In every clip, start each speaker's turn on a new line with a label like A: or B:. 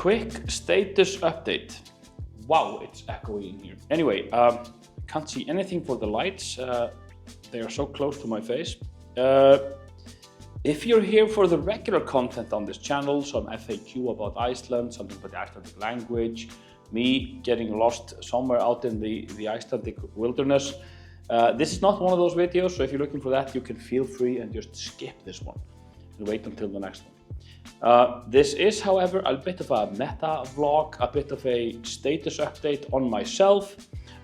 A: quick status update. Wow, it's echoey in here. Anyway, can't see anything for the lights. They are so close to my face. If you're here for the regular content on this channel, some FAQ about Iceland, something about the Icelandic language, me getting lost somewhere out in the Icelandic wilderness, this is not one of those videos, so if you're looking for that, you can feel free and just skip this one and wait until the next one. This is, however, a bit of a meta vlog, a bit of a status update on myself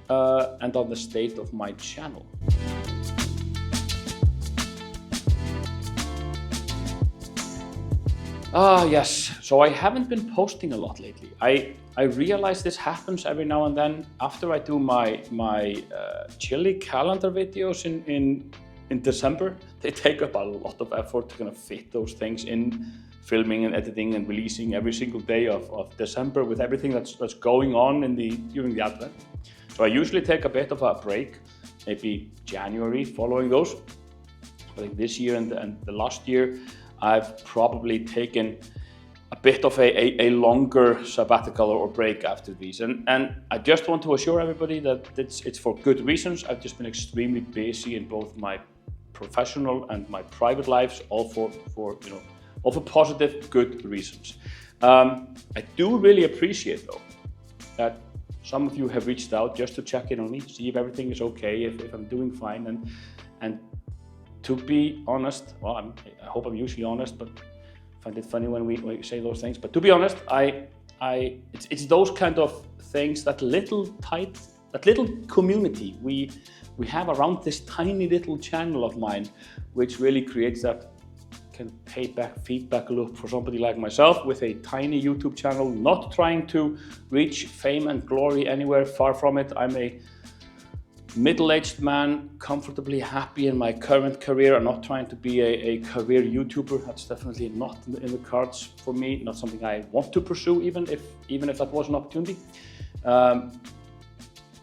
A: and on the state of my channel. Yes, so I haven't been posting a lot lately. I realize this happens every now and then after I do my Chile calendar videos in December. They take up a lot of effort to kind of fit those things in, filming and editing and releasing every single day of December with everything that's going on during the Advent. So I usually take a bit of a break, maybe January following those. I think this year and the last year, I've probably taken a bit of a longer sabbatical or break after these. And I just want to assure everybody that it's for good reasons. I've just been extremely busy in both my professional and my private lives, all for positive, good reasons. I do really appreciate though that some of you have reached out just to check in on me, see if everything is okay, if I'm doing fine, and to be honest, well, I hope I'm usually honest, but I find it funny when we say those things. But to be honest, it's those kind of things, that little community we have around this tiny little channel of mine, which really creates that kind of payback feedback loop for somebody like myself with a tiny YouTube channel, not trying to reach fame and glory anywhere, far from it. I'm a middle-aged man, comfortably happy in my current career. I'm not trying to be a career YouTuber. That's definitely not in the cards for me. Not something I want to pursue, even if that was an opportunity.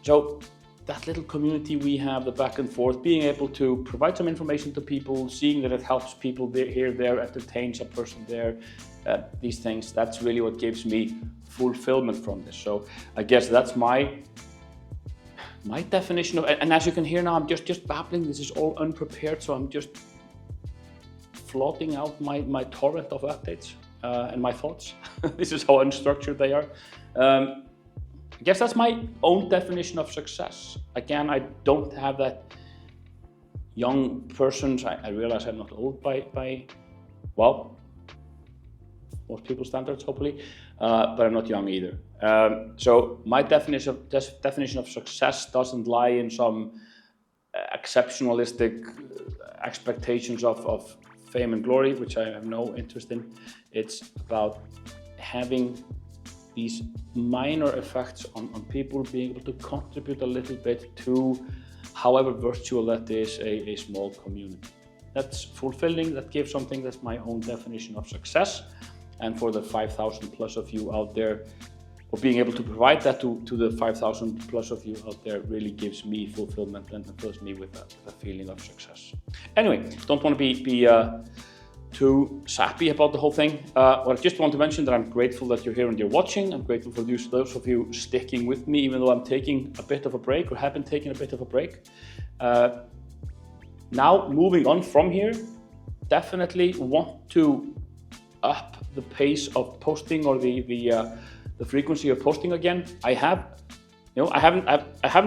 A: So that little community we have, the back and forth, being able to provide some information to people, seeing that it helps people here, there, entertains a person there, these things, that's really what gives me fulfillment from this. So I guess that's my definition of, and as you can hear now, I'm just babbling. This is all unprepared, so I'm just floating out my torrent of updates and my thoughts. This is how unstructured they are. I guess that's my own definition of success. Again, I don't have that young person's, I realize I'm not old by well, most people's standards, hopefully, but I'm not young either. So my definition of success doesn't lie in some exceptionalistic expectations of fame and glory, which I have no interest in. It's about having these minor effects on people, being able to contribute a little bit to, however virtual that is, a small community. That's fulfilling, that gives something. That's my own definition of success. And for the 5,000 plus of you out there, or being able to provide that to the 5,000 plus of you out there, really gives me fulfillment and fills me with a feeling of success. Anyway, don't want to be too sappy about the whole thing. Well, I just want to mention that I'm grateful that you're here and you're watching. I'm grateful for those of you sticking with me, even though I'm taking a bit of a break, or have been taking a bit of a break. Now, moving on from here, definitely want to up the pace of posting, or the frequency of posting again. I haven't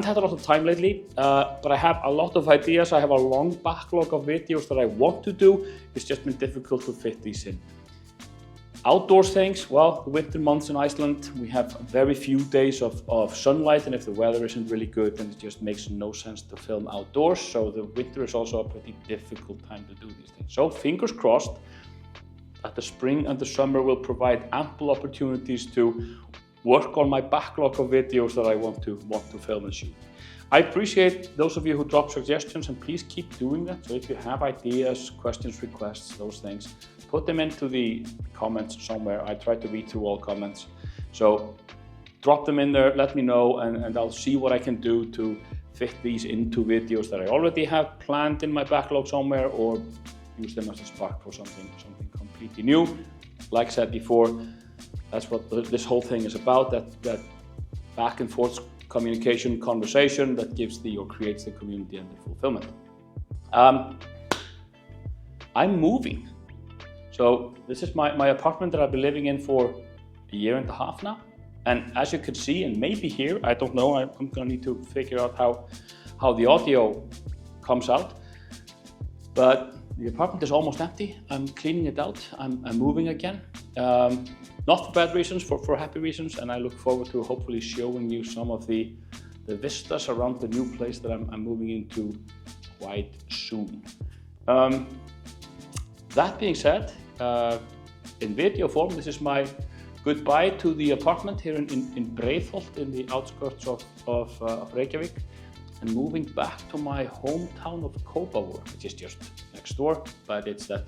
A: had a lot of time lately, but I have a lot of ideas. I have a long backlog of videos that I want to do. It's just been difficult to fit these in. Outdoors things, well, the winter months in Iceland, we have very few days of sunlight, and if the weather isn't really good, then it just makes no sense to film outdoors. So the winter is also a pretty difficult time to do these things. So fingers crossed that the spring and the summer will provide ample opportunities to work on my backlog of videos that I want to film and shoot. I appreciate those of you who drop suggestions, and please keep doing that. So if you have ideas, questions, requests, those things, put them into the comments somewhere. I try to read through all comments. So drop them in there, let me know, and I'll see what I can do to fit these into videos that I already have planned in my backlog somewhere, or use them as a spark for something completely new. Like I said before, That's what this whole thing is about, that back and forth communication, conversation that gives or creates the community and the fulfillment. I'm moving. So this is my apartment that I've been living in for a year and a half now. And as you can see, and maybe here, I don't know, I'm gonna need to figure out how the audio comes out. But the apartment is almost empty. I'm cleaning it out. I'm moving again. Not for bad reasons, for happy reasons. And I look forward to hopefully showing you some of the vistas around the new place that I'm moving into quite soon. That being said, in video form, this is my goodbye to the apartment here in Breiðholt, in the outskirts of Reykjavik, and moving back to my hometown of Kópavogur, which is just next door, but it's that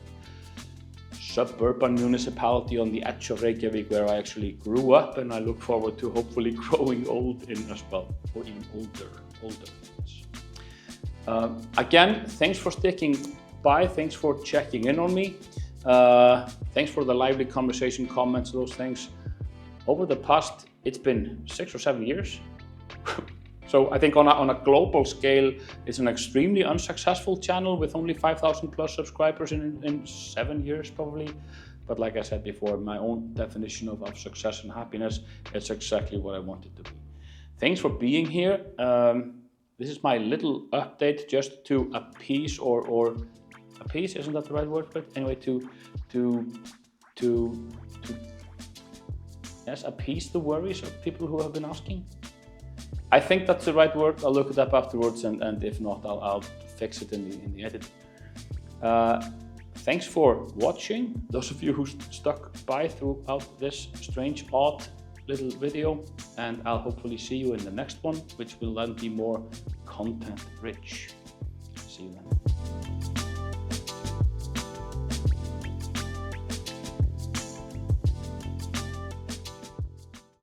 A: suburban municipality on the edge of Reykjavik where I actually grew up, and I look forward to hopefully growing old in as well, or even older. Again, thanks for sticking by, thanks for checking in on me. Thanks for the lively conversation, comments, those things. Over the past, it's been 6 or 7 years. So I think on a global scale, it's an extremely unsuccessful channel with only 5,000 plus subscribers in 7 years probably. But like I said before, my own definition of success and happiness, it's exactly what I want it to be. Thanks for being here. This is my little update just to appease or appease, isn't that the right word? But anyway, to yes, appease the worries of people who have been asking. I think that's the right word. I'll look it up afterwards, and if not, I'll fix it in the edit. Thanks for watching. Those of you who stuck by throughout this strange, odd little video, and I'll hopefully see you in the next one, which will then be more content rich. See you then.